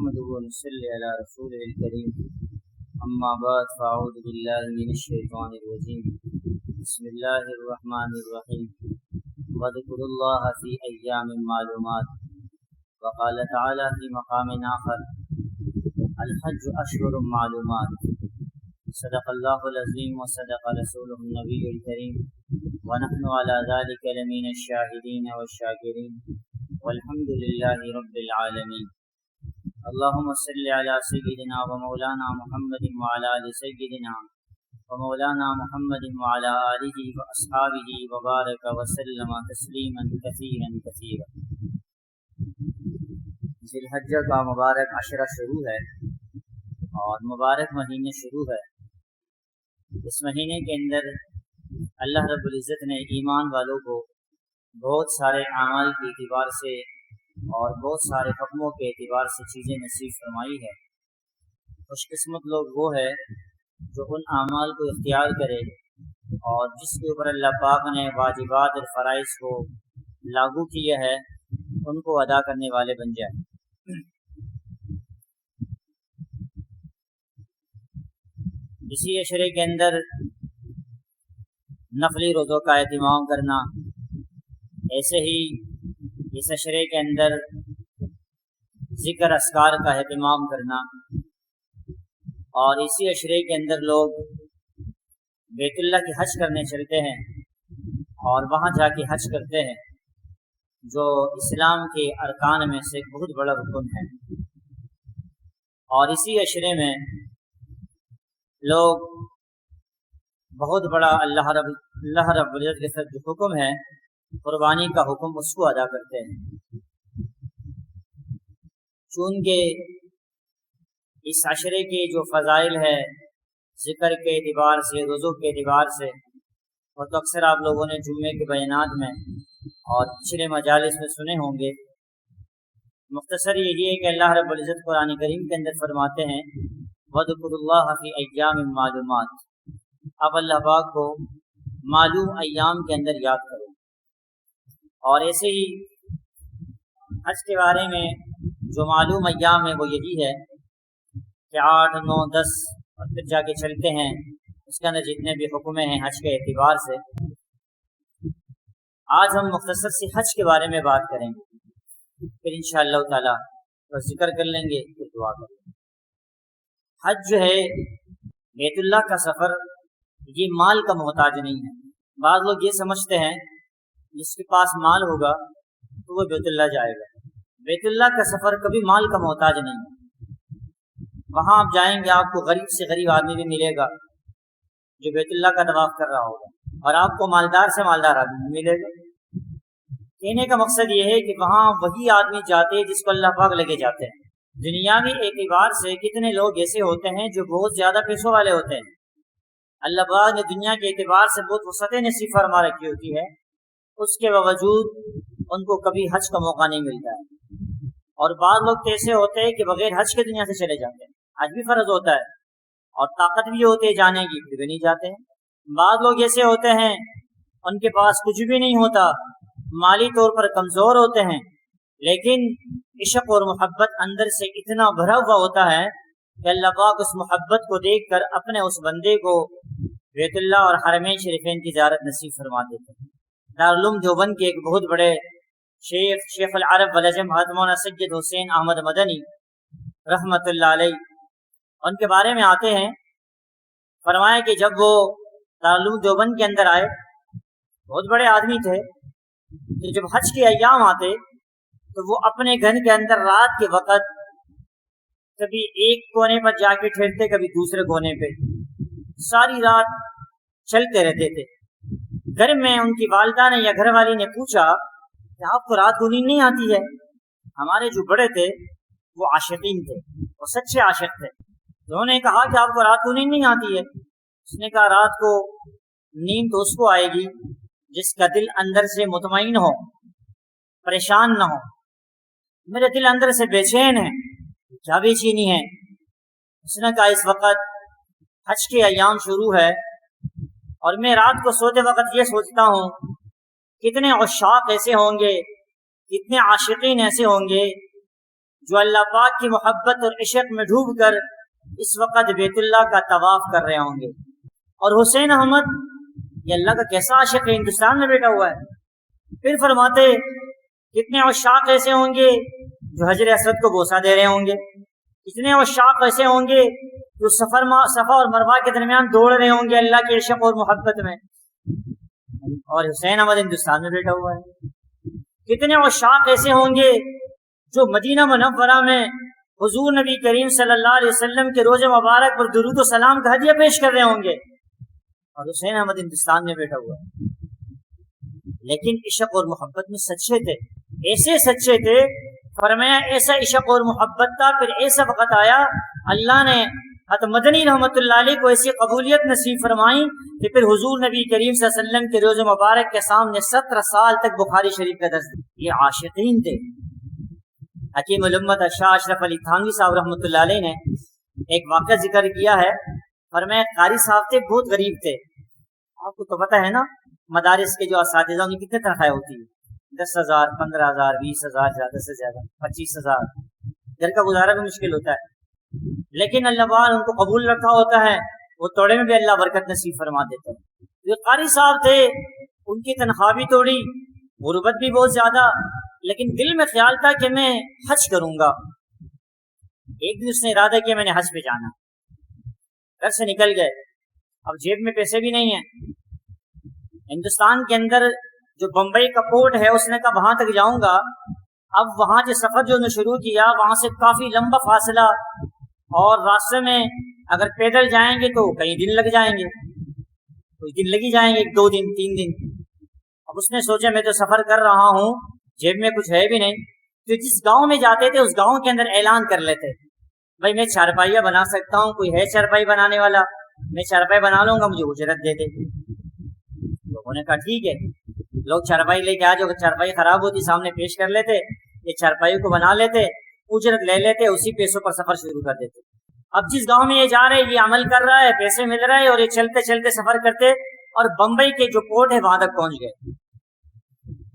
نحمده ونصلي على رسوله الكريم اما بعد فاعوذ بالله من الشيطان الرجيم بسم الله الرحمن الرحيم واذكروا الله في ايام معلومات وقال تعالى في مقام آخر الحج اشهر معلومات صدق الله العظيم وصدق رسوله النبي الكريم ونحن على ذلك لمن الشاهدين والشاكرين والحمد لله رب العالمين اللهم صل على سيدنا ومولانا محمد وعلى آل سيدنا ومولانا محمد وعلى آله وأصحابه وبارك وسلم تسلیما کثیرا کثیرا۔ ذی الحجہ کا مبارک عشرہ شروع ہے اور مبارک مہینے شروع ہے۔ اس مہینے کے اندر اللہ رب العزت نے ایمان والوں کو بہت سارے اعمال کے اعتبار سے اور بہت سارے حکموں کے اعتبار سے چیزیں نصیب فرمائی ہے۔ خوش قسمت لوگ وہ ہے جو ان اعمال کو اختیار کرے اور جس کے اوپر اللہ پاک نے واجبات اور فرائض کو لاگو کیا ہے ان کو ادا کرنے والے بن جائے۔ اسی عشرے کے اندر نفلی روزوں کا اہتمام کرنا، ایسے ہی اس عشرے کے اندر ذکر اذکار کا اہتمام کرنا، اور اسی عشرے کے اندر لوگ بیت اللہ کی حج کرنے چلتے ہیں اور وہاں جا کے حج کرتے ہیں، جو اسلام کے ارکان میں سے ایک بہت بڑا رکن ہے۔ اور اسی عشرے میں لوگ بہت بڑا اللہ رب العزت کے ساتھ جو حکم ہے قربانی کا حکم اس کو ادا کرتے ہیں۔ چونکہ اس عشرے کے جو فضائل ہے ذکر کے اعتبار سے، روزوں کے اعتبار سے، اور تو اکثر آپ لوگوں نے جمعے کے بیانات میں اور پچھلے مجالس میں سنے ہوں گے۔ مختصر یہی ہے کہ اللہ رب العزت قرآن کریم کے اندر فرماتے ہیں وَاذْكُرُوا اللَّهَ فِي أَيَّامٍ مَّعْلُومَاتٍ، اب اللہ پاک کو معلوم ایام کے اندر یاد کرو۔ اور ایسے ہی حج کے بارے میں جو معلوم ایام ہے وہ یہی ہے کہ 8، 9، 10 اور پھر جا کے چلتے ہیں، اس کے اندر جتنے بھی حکمیں ہیں حج کے اعتبار سے۔ آج ہم مختصر سے حج کے بارے میں بات کریں گے، پھر انشاءاللہ تعالی ذکر کر لیں گے، پھر دعا کریں گے۔ حج جو ہے بیت اللہ کا سفر، یہ مال کا محتاج نہیں ہے۔ بعض لوگ یہ سمجھتے ہیں جس کے پاس مال ہوگا تو وہ بیت اللہ جائے گا۔ بیت اللہ کا سفر کبھی مال کا محتاج نہیں ہے۔ وہاں آپ جائیں گے، آپ کو غریب سے غریب آدمی بھی ملے گا جو بیت اللہ کا طواف کر رہا ہوگا، اور آپ کو مالدار سے مالدار آدمی ملے گا۔ کہنے کا مقصد یہ ہے کہ وہاں وہی آدمی جاتے جس کو اللہ پاک لگے جاتے ہیں۔ دنیاوی اعتبار سے کتنے لوگ ایسے ہوتے ہیں جو بہت زیادہ پیسوں والے ہوتے ہیں، اللہ پاک نے دنیا کے اعتبار سے بہت وسعت نصیب فرما رکھی ہوتی ہے، اس کے باوجود ان کو کبھی حج کا موقع نہیں ملتا ہے۔ اور بعض لوگ تو ایسے ہوتے ہیں کہ بغیر حج کے دنیا سے چلے جاتے ہیں، حج بھی فرض ہوتا ہے اور طاقت بھی ہوتی ہے جانے کی، پھر بھی نہیں جاتے ہیں۔ بعض لوگ ایسے ہوتے ہیں ان کے پاس کچھ بھی نہیں ہوتا، مالی طور پر کمزور ہوتے ہیں، لیکن عشق اور محبت اندر سے اتنا بھرا ہوا ہوتا ہے کہ اللہ پاک اس محبت کو دیکھ کر اپنے اس بندے کو بیت اللہ اور حرمین شریفین کی زیارت نصیب فرما دیتے ہیں۔ دارالعلوم دیوبند کے ایک بہت بڑے شیخ العرب والعجم حضرت مولانا سید حسین احمد مدنی رحمۃ اللہ علیہ، ان کے بارے میں آتے ہیں، فرمایا کہ جب وہ دارالعلوم دیوبند کے اندر آئے، بہت بڑے آدمی تھے، کہ جب حج کے ایام آتے تو وہ اپنے گھر کے اندر رات کے وقت کبھی ایک کونے پر جا کے ٹھہرتے، کبھی دوسرے کونے پہ، ساری رات چلتے رہتے تھے۔ گھر میں ان کی والدہ نے یا گھر والی نے پوچھا کہ آپ کو رات کو نیند نہیں آتی ہے؟ ہمارے جو بڑے تھے وہ عاشقین تھے، وہ سچے عاشق تھے، انہوں نے کہا کہ آپ کو رات کو نیند نہیں آتی ہے؟ اس نے کہا رات کو نیند تو اس کو آئے گی جس کا دل اندر سے مطمئن ہو، پریشان نہ ہو۔ میرے دل اندر سے بے چین ہے، کیا بے چینی ہے؟ اس نے کہا اس وقت حج کے ایام شروع ہے اور میں رات کو سوتے وقت یہ سوچتا ہوں کتنے عشاق ایسے ہوں گے، کتنے عاشقین ایسے ہوں گے جو اللہ پاک کی محبت اور عشق میں ڈوب کر اس وقت بیت اللہ کا طواف کر رہے ہوں گے. اور حسین احمد یہ اللہ کا کیسا عاشق ہے، ہندوستان میں بیٹھا ہوا ہے. پھر فرماتے کتنے عشاق ایسے ہوں گے جو حجر اسود کو بوسہ دے رہے ہوں گے، کتنے عشاق ایسے ہوں گے جو صفا اور مروہ کے درمیان دوڑ رہے ہوں گے اللہ کے عشق اور محبت میں. اور حسین احمد ہندوستان میں بیٹھا ہوا ہے. کتنے عشاق ایسے ہوں گے جو مدینہ منورہ میں حضور نبی کریم صلی اللہ علیہ وسلم کے روز مبارک پر درود و سلام کا ہدیہ پیش کر رہے ہوں گے، اور حسین احمد ہندوستان میں بیٹھا ہوا ہے. لیکن عشق اور محبت میں سچے تھے، ایسے سچے تھے. فرمایا ایسا عشق اور محبت تھا. پھر ایسا وقت آیا اللہ نے حضرت مدنی رحمۃ اللہ علیہ کو ایسی قبولیت نصیب فرمائی کہ پھر حضور نبی کریم صلی اللہ علیہ وسلم کے روز مبارک کے سامنے 17 سال تک بخاری شریف کا درس. یہ عاشقین تھے. حکیم الامت شاہ اشرف علی تھانوی صاحب رحمۃ اللہ علیہ نے ایک واقعہ ذکر کیا ہے. فرمایا قاری صاحب تھے، بہت غریب تھے. آپ کو تو پتہ ہے نا مدارس کے جو اساتذہ ان کی کتنے تنخواہیں ہوتی ہے، 10,000 15,000 20,000 زیادہ سے زیادہ 25,000. گھر کا گزارا بھی مشکل ہوتا ہے. لیکن اللہ تعالیٰ ان کو قبول رکھا ہوتا ہے، وہ توڑے میں بھی اللہ برکت نصیب فرما دیتا ہے. یہ قاری صاحب تھے، ان کی تنخواہ بھی توڑی، غربت بھی بہت زیادہ، لیکن دل میں خیال تھا کہ میں حج کروں گا. ایک دن اس نے ارادہ کیا میں نے حج پہ جانا. گھر سے نکل گئے. اب جیب میں پیسے بھی نہیں ہیں. ہندوستان کے اندر جو بمبئی کا پورٹ ہے اس نے کہا وہاں تک جاؤں گا. اب وہاں جو سفر جو نے شروع کیا وہاں سے کافی لمبا فاصلہ، اور راستے میں اگر پیدل جائیں گے تو کئی دن لگ جائیں گے، کچھ دن لگی جائیں گے، 2 دن 3 دن. اب اس نے سوچا میں تو سفر کر رہا ہوں، جیب میں کچھ ہے بھی نہیں. تو جس گاؤں میں جاتے تھے اس گاؤں کے اندر اعلان کر لیتے بھائی میں چارپائیاں بنا سکتا ہوں، کوئی ہے چارپائی بنانے والا، میں چارپائی بنا لوں گا، مجھے اجرت دے دے. لوگوں نے کہا ٹھیک ہے. لوگ چارپائی لے کے آ جو چارپائی خراب ہوتی سامنے پیش کر لیتے، یہ چارپائی کو بنا لیتے، اجرت لے لیتے، اسی پیسوں پر سفر شروع کر دیتے. اب جس گاؤں میں یہ جا رہے یہ عمل کر رہا ہے، پیسے مل رہے ہیں، اور یہ چلتے چلتے سفر کرتے اور بمبئی کے جو پورٹ ہے وہاں تک پہنچ گئے.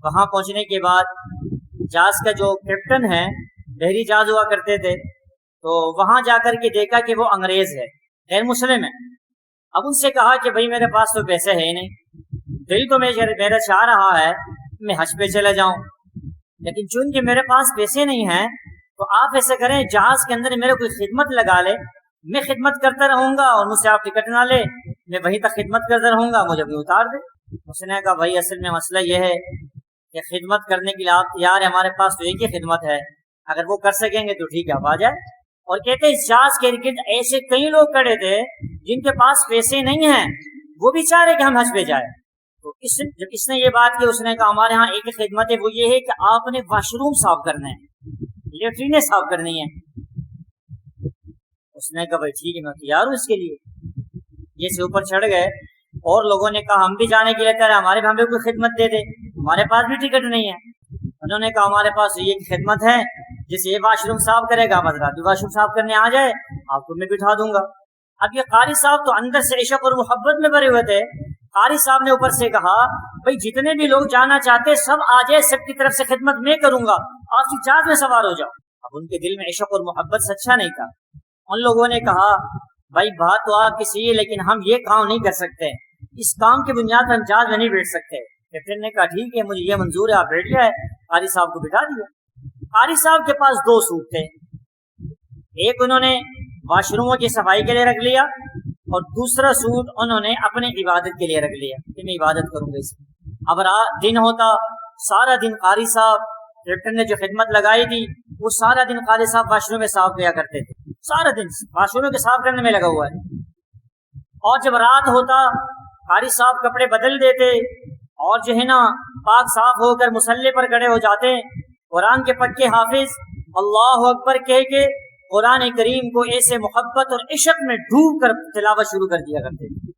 وہاں پہنچنے کے بعد جہاز کا جو کیپٹن ہے، بحری جہاز ہوا کرتے تھے، تو وہاں جا کر کے دیکھا کہ وہ انگریز ہے، غیر مسلم ہے. اب ان سے کہا کہ بھائی میرے پاس تو پیسے ہے نہیں، دل تو میرا چاہ رہا ہے میں حج پہ چلا جاؤں، لیکن چونکہ میرے پاس پیسے نہیں ہیں تو آپ ایسا کریں جہاز کے اندر میرے کوئی خدمت لگا لے، میں خدمت کرتا رہوں گا اور مجھ سے آپ ٹکٹ نہ لے، میں وہیں تک خدمت کرتا رہوں گا، مجھے بھی اتار دے. اس نے کہا بھائی اصل میں مسئلہ یہ ہے کہ خدمت کرنے کے لیے آپ تیار ہیں، ہمارے پاس تو ایک ہی خدمت ہے، اگر وہ کر سکیں گے تو ٹھیک ہے آپ آ جائیں. اور کہتے اس جہاز کے ارد گرد ایسے کئی لوگ کھڑے تھے جن کے پاس پیسے نہیں ہیں، وہ بھی چاہ رہے کہ ہم حج پہ جائیں. تو جب اس نے یہ بات کی اس نے کہا ہمارے ہاں ایک خدمت ہے، وہ یہ ہے کہ آپ نے واش روم صاف کرنا ہے، لیٹرینیں صاف کرنی ہے. اس نے کہا بھائی ٹھیک ہے میں تیار ہوں اس کے لیے. یہ سے اوپر چڑھ گئے اور لوگوں نے کہا ہم بھی جانے کے لیے تیار ہیں، ہمارے بھی ہمیں کوئی خدمت دے دے، ہمارے پاس بھی ٹکٹ نہیں ہے. انہوں نے کہا ہمارے پاس یہ خدمت ہے، جس یہ واش روم صاف کرے گا حضرات بھی واش روم صاف کرنے آ جائے، آپ کو میں بٹھا دوں گا. اب یہ قاری صاحب تو اندر سے عشق اور محبت میں بھرے ہوئے تھے. قاری صاحب نے اوپر سے کہا بھائی جتنے بھی لوگ جانا چاہتے سب آ جائے، سب کی طرف سے خدمت میں کروں گا، آپ کی جہاز میں سوار ہو جاؤ. اب ان کے دل میں عشق اور محبت سچا نہیں تھا. ان لوگوں نے کہا بھائی بات تو آپ کی صحیح ہے لیکن ہم یہ کام نہیں کر سکتے، اس کام کی بنیاد پر ہم جہاز میں نہیں بیٹھ سکتے. کیپٹن نے کہا ٹھیک ہے مجھے یہ منظور ہے، آپ بیٹھ جائے. قاری صاحب کو بٹھا دیا. قاری صاحب کے پاس 2 سوٹ تھے، ایک انہوں نے واش روموں کی صفائی کے لیے رکھ لیا اور دوسرا سوٹ انہوں نے اپنے عبادت کے لیے رکھ لیا کہ میں عبادت کروں گا اس میں. اب دن ہوتا، سارا دن قاری صاحب کیپٹن نے جو خدمت لگائی تھی وہ سارا دن قاری صاحب واش روم میں صاف کیا کرتے تھے، سارا دن واش روم کے صاف کرنے میں لگا ہوا ہے. اور جب رات ہوتا قاری صاحب کپڑے بدل دیتے اور جو ہے نا پاک صاف ہو کر مصلی پر کھڑے ہو جاتے، قرآن کے پکے حافظ اللہ اکبر کہہ کے قرآن کریم کو ایسے محبت اور عشق میں ڈوب کر تلاوت شروع کر دیا کرتے تھے.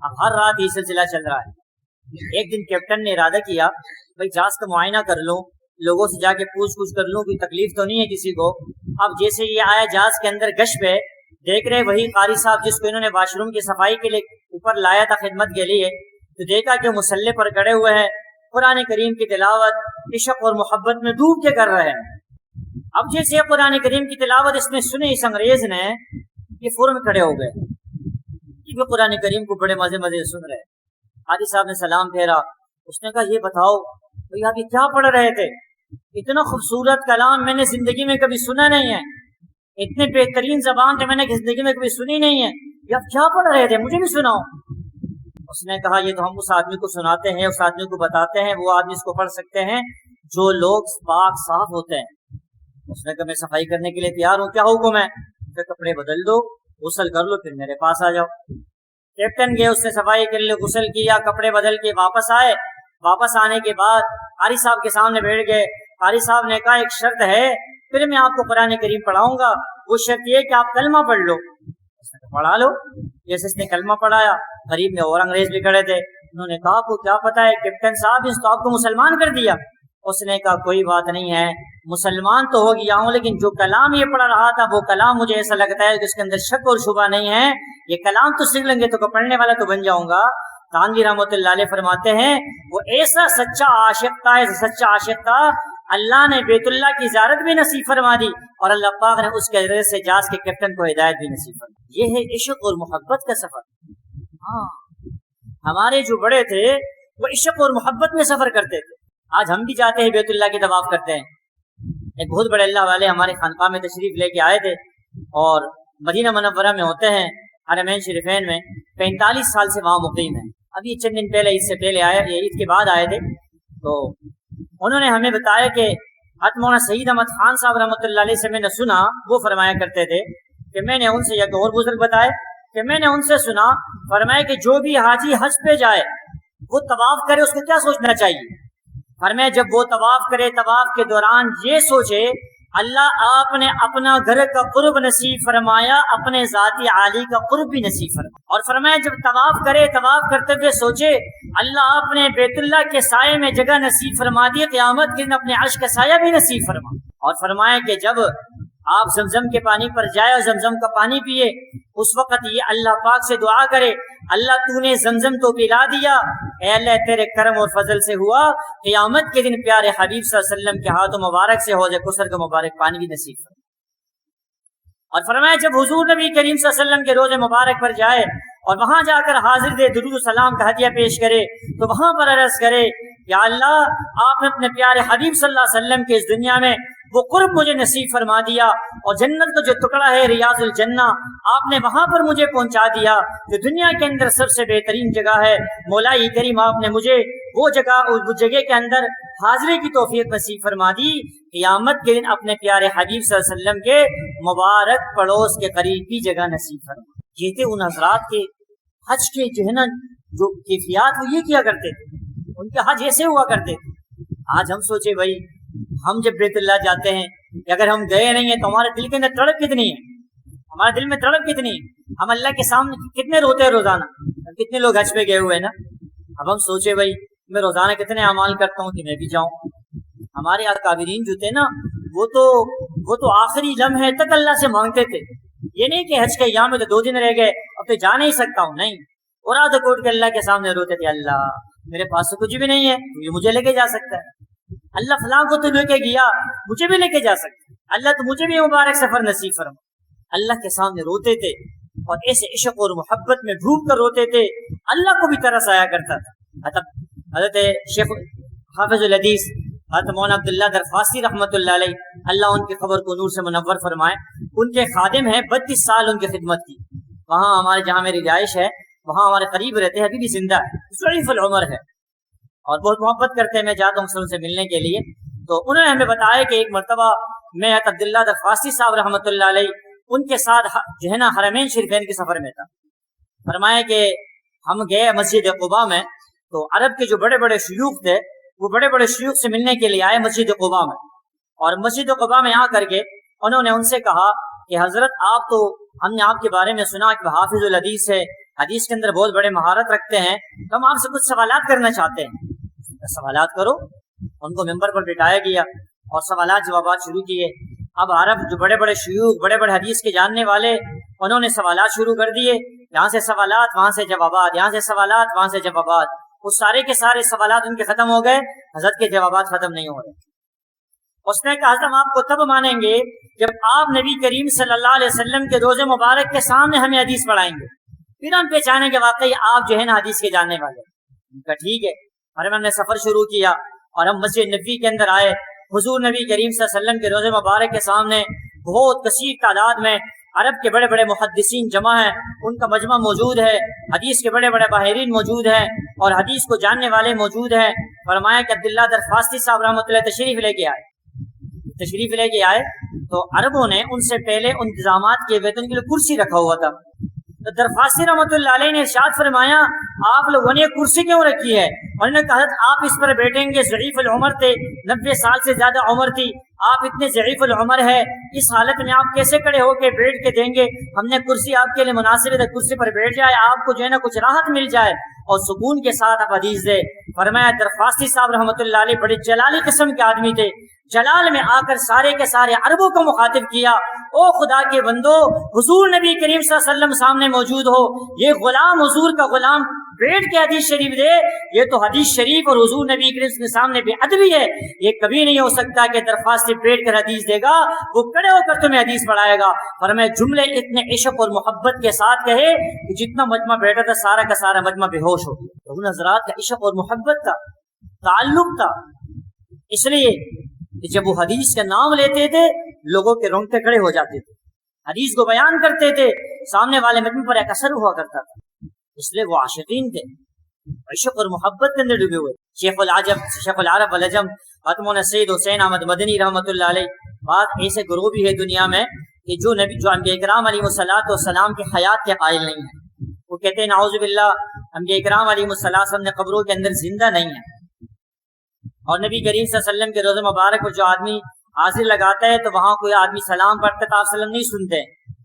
اب ہر رات یہ سلسلہ چل رہا ہے. ایک دن کیپٹن نے ارادہ کیا بھائی جہاز کا معائنہ کر لوں، لوگوں سے جا کے پوچھ کچھ کر لوں، کوئی تکلیف تو نہیں ہے کسی کو. اب جیسے یہ آیا جہاز کے اندر گشت پہ، دیکھ رہے وہی قاری صاحب جس کو انہوں نے واش روم کی صفائی کے لیے اوپر لایا تھا خدمت کے لیے، تو دیکھا کہ مصلی پر کھڑے ہوئے ہیں، قرآن کریم کی تلاوت عشق اور محبت میں ڈوب کے کر رہے ہیں. اب جیسے قرآن کریم کی تلاوت اس نے سنے اس انگریز نے، یہ فوراً کھڑے ہو گئے، یہ بھی قرآن کریم کو بڑے مزے مزے سن رہے۔ حاجی صاحب نے سلام پھیرا، اس نے کہا یہ بتاؤ بھئی آپ یہ کیا پڑھ رہے تھے؟ اتنا خوبصورت کلام میں نے زندگی میں کبھی سنا نہیں ہے، اتنے بہترین زبان تو میں نے زندگی میں کبھی سنی نہیں ہے، یہ آپ کیا پڑھ رہے تھے؟ مجھے بھی سناؤ۔ اس نے کہا یہ تو ہم اس آدمی کو سناتے ہیں، اس آدمی کو بتاتے ہیں، وہ آدمی اس کو پڑھ سکتے ہیں جو لوگ پاک صاف ہوتے ہیں۔ اس نے کہا میں صفائی کرنے کے لیے تیار ہوں، کیا حکم ہے؟ کہ کپڑے بدل دو، غسل کر لو، پھر میرے پاس آ جاؤ۔ کیپٹن گئے، اس نے صفائی کر لی، غسل کیا، کپڑے بدل کے واپس آئے۔ واپس آنے کے بعد قاری صاحب کے سامنے بیٹھ گئے۔ قاری صاحب نے کہا ایک شرط ہے، پھر میں آپ کو قرآن کریم پڑھاؤں گا، وہ شرط یہ کہ آپ کلمہ پڑھ لو۔ اس نے کہا پڑھا لو۔ جیسے اس نے کلمہ پڑھایا، قریب میں اور انگریز بھی کھڑے تھے، انہوں نے کہا آپ کو کیا پتا ہے کیپٹن صاحب اس تو آپ کو مسلمان کر دیا۔ اس نے کہا کوئی بات نہیں ہے، مسلمان تو ہو گیا ہوں، لیکن جو کلام یہ پڑھ رہا تھا وہ کلام مجھے ایسا لگتا ہے کہ اس کے اندر شک اور شبہ نہیں ہے، یہ کلام تو سیکھ لیں گے تو پڑھنے والا تو بن جاؤں گا۔ تانوی رحمۃ اللہ علیہ فرماتے ہیں وہ ایسا سچا عاشق تھا، ایسا سچا عاشق تھا، اللہ نے بیت اللہ کی زیارت بھی نصیب فرما دی اور اللہ پاک نے اس کے ذریعے سے جہاز کے کیپٹن کو ہدایت بھی نصیب فرما۔ یہ ہے عشق اور محبت کا سفر۔ ہاں، ہمارے جو بڑے تھے وہ عشق اور محبت میں سفر کرتے تھے۔ آج ہم بھی جاتے ہیں بیت اللہ کی طواف کرتے ہیں۔ ایک بہت بڑے اللہ والے ہمارے خانقاہ میں تشریف لے کے آئے تھے اور مدینہ منورہ میں ہوتے ہیں، حرمین شریفین میں، 45 سال سے وہاں مقیم ہیں۔ ابھی چند دن پہلے، عید سے پہلے آئے، عید کے بعد آئے تھے، تو انہوں نے ہمیں بتایا کہ مولانا سعید احمد خان صاحب رحمۃ اللہ علیہ سے میں نے سنا، وہ فرمایا کرتے تھے کہ میں نے ان سے، یا اور بزرگ بتائے کہ میں نے ان سے سنا، فرمایا کہ جو بھی حاجی حج پہ جائے وہ طواف کرے، اس کو کیا سوچنا چاہیے؟ فرمایا جب وہ طواف کرے، طواف کے دوران یہ سوچے اللہ آپ نے اپنا گھر کا قرب نصیب فرمایا، اپنے ذاتی عالی کا قرب بھی نصیب فرمایا۔ اور فرمایا جب طواف کرے، طواف کرتے ہوئے سوچے اللہ آپ نے بیت اللہ کے سائے میں جگہ نصیب فرما دی، قیامت کے دن اپنے عرش کا سایہ بھی نصیب فرما۔ اور فرمایا کہ جب آپ زمزم کے پانی پر جائے اور زمزم کا پانی پیے، اس وقت یہ اللہ پاک سے دعا کرے اللہ تو نے زمزم تو پلا دیا، اے اللہ تیرے کرم اور فضل سے ہوا، قیامت کے دن پیارے حبیب صلی اللہ علیہ وسلم کے ہاتھوں مبارک سے حوض کوثر کا مبارک پانی بھی نصیب فرما۔ اور فرمایا جب حضور نبی کریم صلی اللہ علیہ وسلم کے روضے مبارک پر جائے اور وہاں جا کر حاضر دے درود و سلام کا ہدیہ پیش کرے تو وہاں پر عرض کرے یا اللہ آپ نے اپنے پیارے حبیب صلی اللہ علیہ وسلم کے اس دنیا میں وہ قرب مجھے نصیب فرما دیا، اور جنت کا جو ٹکڑا ہے ریاض الجنہ آپ نے وہاں پر مجھے پہنچا دیا جو دنیا کے اندر سب سے بہترین جگہ ہے۔ مولا کریم آپ نے مجھے وہ جگہ، اس جگہ کے اندر حاضری کی توفیق نصیب فرما دی، قیامت کے دن اپنے پیارے حبیب صلی اللہ علیہ وسلم کے مبارک پڑوس کے قریب کی جگہ نصیب فرما۔ یہ تھے ان حضرات کے حج کے جو ہے نا جو کیفیات، وہ یہ کیا کرتے تھے، ان کے حج ایسے ہوا کرتے تھے۔ آج ہم سوچے بھائی ہم جب بیت اللہ جاتے ہیں کہ اگر ہم گئے نہیں ہیں تو ہمارے دل کے اندر تڑپ کتنی ہے، ہمارے دل میں تڑپ کتنی ہے، ہم اللہ کے سامنے کتنے روتے ہیں روزانہ، کتنے لوگ حج پہ گئے ہوئے ہیں نا۔ اب ہم سوچے بھائی میں روزانہ کتنے اعمال کرتا ہوں کہ میں بھی جاؤں۔ ہمارے اکابرین جو تھے نا وہ تو آخری لمحے تک اللہ سے مانگتے تھے، یہ نہیں کہ حج کے ایام میں تو 2 دن رہ گئے اب تو جا نہیں سکتا ہوں، نہیں، اور آدھا کوٹ کے اللہ کے سامنے روتے تھے اللہ میرے پاس تو کچھ بھی نہیں ہے، تو یہ مجھے لے کے جا سکتا ہے، اللہ فلاں کو تو لے کے گیا مجھے بھی لے کے جا سکتا ہے، اللہ تو مجھے بھی مبارک سفر نصیب فرما۔ اللہ کے سامنے روتے تھے اور ایسے عشق اور محبت میں ڈوب کر روتے تھے، اللہ کو بھی ترس آیا کرتا تھا۔ حضرت شیخ حافظ الحدیث حضرت مولانا عبداللہ درخواسی رحمۃ اللہ علیہ، اللہ ان کی قبر کو نور سے منور فرمائے، ان کے خادم ہیں، 32 سال ان کی خدمت کی، وہاں ہمارے جہاں میری رہائش ہے وہاں ہمارے قریب رہتے ہیں، ابھی بھی زندہ ہے، ضعیف العمر ہے اور بہت محبت کرتے ہیں، میں جاتا ہوں ان سے ملنے کے لیے۔ تو انہوں نے ہمیں بتایا کہ ایک مرتبہ میں عبداللہ درخواسی صاحب رحمۃ اللہ علیہ ان کے ساتھ جو ہے نا حرمین شریفین کے سفر میں تھا۔ فرمایا کہ ہم گئے مسجد قباء میں، تو عرب کے جو بڑے بڑے شیوخ تھے وہ بڑے بڑے شیوخ سے ملنے کے لیے آئے مسجد قباء میں، اور مسجد قباء میں آ کر کے انہوں نے ان سے کہا کہ حضرت آپ تو ہم نے آپ کے بارے میں سنا کہ حافظ الحدیث ہے، حدیث کے اندر بہت بڑے مہارت رکھتے ہیں، تو ہم آپ سے کچھ سوالات کرنا چاہتے ہیں۔ سوالات کرو۔ ان کو ممبر پر بٹھایا گیا اور سوالات جوابات شروع کیے۔ اب عرب جو بڑے بڑے شیوخ، بڑے بڑے حدیث کے جاننے والے، انہوں نے سوالات شروع کر دیے، یہاں سے سوالات وہاں سے جوابات، یہاں سے سوالات وہاں سے جوابات، وہ سارے کے سارے سوالات ان کے ختم ہو گئے، حضرت کے جوابات ختم نہیں ہو رہے۔ اس نے کہا حضرت ہم آپ کو تب مانیں گے جب آپ نبی کریم صلی اللہ علیہ وسلم کے روزے مبارک کے سامنے ہمیں حدیث پڑھائیں گے، پھر ہم پہچانیں کہ واقعی آپ جو ہے نا حدیث کے جاننے والے ہیں۔ ان کا ٹھیک ہے، اور ہم نے سفر شروع کیا اور ہم مسجد نبوی کے اندر آئے، حضور نبی کریم صلی اللہ علیہ وسلم کے روزے مبارک کے سامنے بہت کثیر تعداد میں عرب کے بڑے بڑے محدثین جمع ہیں، ان کا مجمع موجود ہے، حدیث کے بڑے بڑے ماہرین موجود ہیں اور حدیث کو جاننے والے موجود ہیں۔ فرمایا کہ عبداللہ درخواستی صاحب رحمۃ اللہ تشریف لے کے آئے تو عربوں نے ان سے پہلے انتظامات کیے ہوئے تھے، ان کے لیے کرسی رکھا ہوا تھا، تو درخواستی رحمۃ اللہ علیہ نے ارشاد فرمایا آپ لوگوں نے کرسی کیوں رکھی ہے؟ اور انہوں نے کہا آپ اس پر بیٹھیں گے، ضعیف العمر تھے، 90 سال سے زیادہ عمر تھی، آپ اتنے ضعیف العمر ہے، اس حالت میں آپ کیسے کھڑے ہو کے بیٹھ کے دیں گے؟ ہم نے کرسی آپ کے لیے مناسب ہے، کرسی پر بیٹھ جائے، آپ کو جو ہے نا کچھ راحت مل جائے اور سکون کے ساتھ آپ حدیث دے۔ فرمایا درخواستی صاحب رحمۃ اللہ علیہ بڑے جلالی قسم کے آدمی تھے، جلال میں آ کر سارے کے سارے عربوں کو مخاطب کیا، او خدا کے بندو، حضور نبی کریم صلی اللہ علیہ وسلم سامنے موجود ہو، یہ غلام حضور کا غلام بیٹھ کے حدیث شریف دے، یہ تو حدیث شریف اور حضور نبی کریم کے سامنے بے ادبی ہے، یہ کبھی نہیں ہو سکتا کہ درخواست سے بیٹھ کر حدیث دے گا، وہ کھڑے ہو کر تمہیں حدیث پڑھائے گا۔ فرمایا جملے اتنے عشق اور محبت کے ساتھ کہے کہ جتنا مجمع بیٹھا تھا سارا کا سارا مجمع بے ہوش ہو گیا۔ تو ان حضرات کا عشق اور محبت تھا، تعلق تھا، اس لیے جب وہ حدیث کا نام لیتے تھے لوگوں کے رونگٹے کھڑے ہو جاتے تھے، حدیث کو بیان کرتے تھے، سامنے والے مجمع پر ایک اثر ہوا کرتا تھا، اس لیے وہ عاشقین تھے، عشق اور محبت کے اندر ڈوبے ہوئے۔ شیخ العرب والعجم ختم سید حسین احمد مدنی رحمۃ اللہ علیہ، بعض ایسے گروہ بھی ہے دنیا میں کہ جو انبیاء کرام علیہ الصلوۃ والسلام کی حیات کے قائل نہیں ہیں، وہ کہتے ہیں نعوذ باللہ انبیاء کرام علیہ الصلوۃ نے قبروں کے اندر زندہ نہیں ہیں، اور نبی کریم صلی اللہ علیہ وسلم کے روزے مبارک پر جو آدمی حاضر لگاتا ہے تو وہاں کوئی آدمی سلام پڑھتا ہے تو آپ صلی اللہ علیہ وسلم نہیں سنتے۔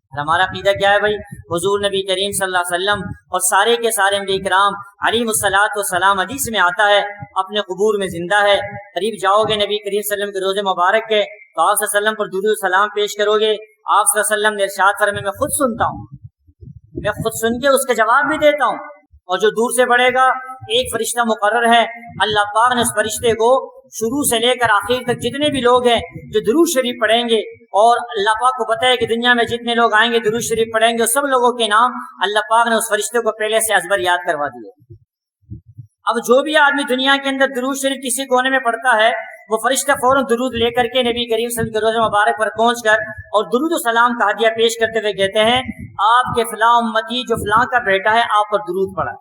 اور ہمارا عقیدہ کیا ہے بھائی؟ حضور نبی کریم صلی اللہ علیہ وسلم اور سارے کے سارے انبیاء کرام علیہ الصلوۃ والسلام، حدیث میں آتا ہے اپنے قبور میں زندہ ہے۔ قریب جاؤ گے نبی کریم صلی اللہ علیہ وسلم کے روزے مبارک کے تو آپ صلی اللہ علیہ وسلم پر درود و سلام پیش کرو گے، آپ صلی اللہ علیہ وسلم نے ارشاد فرمایا میں خود سنتا ہوں، میں خود سن کے اس کے جواب بھی دیتا ہوں، اور جو دور سے پڑھے گا ایک فرشتہ مقرر ہے، اللہ پاک نے اس فرشتے کو شروع سے لے کر آخر تک جتنے بھی لوگ ہیں جو درود شریف پڑھیں گے، اور اللہ پاک کو پتہ ہے کہ دنیا میں جتنے لوگ آئیں گے درود شریف پڑھیں گے، سب لوگوں کے نام اللہ پاک نے اس فرشتے کو پہلے سے ازبر یاد کروا دیے۔ اب جو بھی آدمی دنیا کے اندر درود شریف کسی کونے میں پڑھتا ہے، وہ فرشتہ فوراً درود لے کر کے نبی کریم صلی اللہ علیہ وسلم کے روزے مبارک پر پہنچ کر اور درود و سلام کا ہدیہ پیش کرتے ہوئے کہتے ہیں آپ کے فلاں امتی جو فلاں کا بیٹا ہے آپ پر درود پڑھا،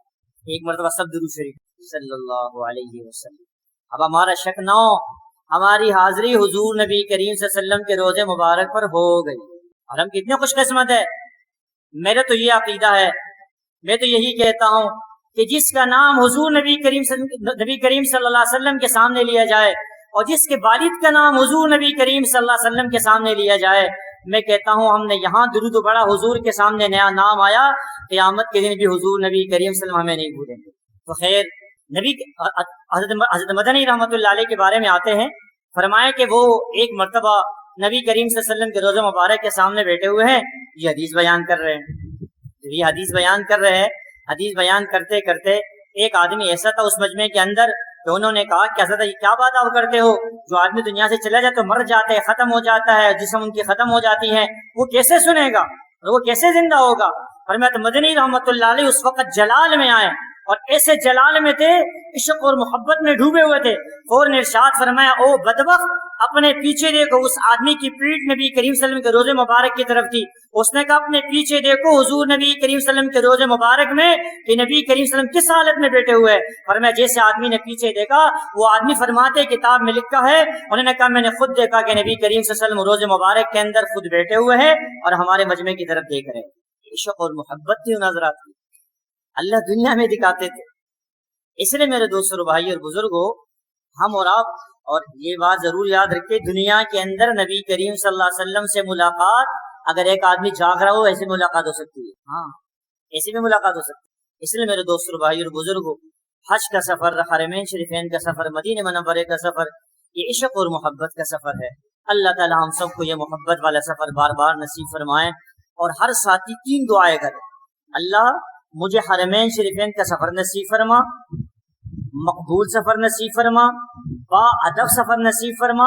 ایک مرتبہ سب درود شریف صلی اللہ علیہ وسلم۔ اب ہمارا شک نہ ہو، ہماری حاضری حضور نبی کریم صلی اللہ علیہ وسلم کے روزے مبارک پر ہو گئی، اور ہم کتنے خوش قسمت ہے۔ میرا تو یہ عقیدہ ہے، میں تو یہی کہتا ہوں کہ جس کا نام حضور نبی کریم صلی اللہ علیہ وسلم کے سامنے لیا جائے اور جس کے والد کا نام حضور نبی کریم صلی اللہ علیہ وسلم کے سامنے لیا جائے، میں کہتا ہوں ہم نے یہاں درود پڑھا، حضور کے سامنے نیا نام آیا، قیامت کے دن بھی حضور نبی کریم صلی اللہ علیہ وسلم ہمیں نہیں بھولیں گے۔ تو خیر، نبی حضرت مدنی رحمۃ اللہ علیہ کے بارے میں آتے ہیں، فرمایا کہ وہ ایک مرتبہ نبی کریم صلی اللہ علیہ وسلم کے روزہ مبارک کے سامنے بیٹھے ہوئے ہیں، یہ حدیث بیان کر رہے ہیں، یہ حدیث بیان کر رہے ہیں۔ حدیث بیان کرتے کرتے ایک آدمی ایسا تھا اس مجمع کے اندر کہ انہوں نے کہا کہ حضرت یہ کیا بات آپ کرتے ہو، جو آدمی دنیا سے چلا جائے تو مر جاتا ہے، ختم ہو جاتا ہے، جسم ان کی ختم ہو جاتی ہے، وہ کیسے سنے گا اور وہ کیسے زندہ ہوگا؟ فرمایا مدنی رحمۃ اللہ علیہ اس وقت جلال میں آئے اور ایسے جلال میں تھے، عشق اور محبت میں ڈوبے ہوئے تھے، فوراً ارشاد فرمایا او بدبخت اپنے پیچھے دیکھو۔ اس آدمی کی پیٹھ نبی کریم صلی اللہ علیہ وسلم کے روزے مبارک کی طرف تھی، اس نے کہا اپنے پیچھے دیکھو حضور نبی کریم صلی اللہ علیہ وسلم کے روزے مبارک میں کہ نبی کریم صلی اللہ علیہ وسلم کس حالت میں بیٹھے ہوئے۔ فرمایا جیسے آدمی نے پیچھے دیکھا، وہ آدمی فرماتے کتاب میں لکھا ہے، انہوں نے کہا میں نے خود دیکھا کہ نبی کریم صلی اللہ علیہ وسلم روزے مبارک کے اندر خود بیٹھے ہوئے ہیں اور ہمارے مجمع کی طرف دیکھ رہے ہیں۔ عشق اور محبت تھی ان حضرات کی، اللہ دنیا میں دکھاتے تھے۔ اس لیے میرے دوستوں بھائی اور بزرگوں، ہم اور آپ اور یہ بات ضرور یاد رکھیں، دنیا کے اندر نبی کریم صلی اللہ علیہ وسلم سے ملاقات، اگر ایک آدمی جاگ رہا ہو ایسے ملاقات ہو سکتی ہے، ہاں ایسی بھی ملاقات ہو سکتی ہے۔ اس لیے میرے دوستوں بھائی اور بزرگوں، حج کا سفر، حرمین شریفین کا سفر، مدینہ منورے کا سفر، یہ عشق اور محبت کا سفر ہے۔ اللہ تعالی ہم سب کو یہ محبت والا سفر بار بار نصیب فرمائیں، اور ہر ساتھی 3 دعائیں کرے، اللہ مجھے حرمین شریفین کا سفر نصیب فرما، مقبول سفر نصیب فرما، با ادب سفر نصیب فرما،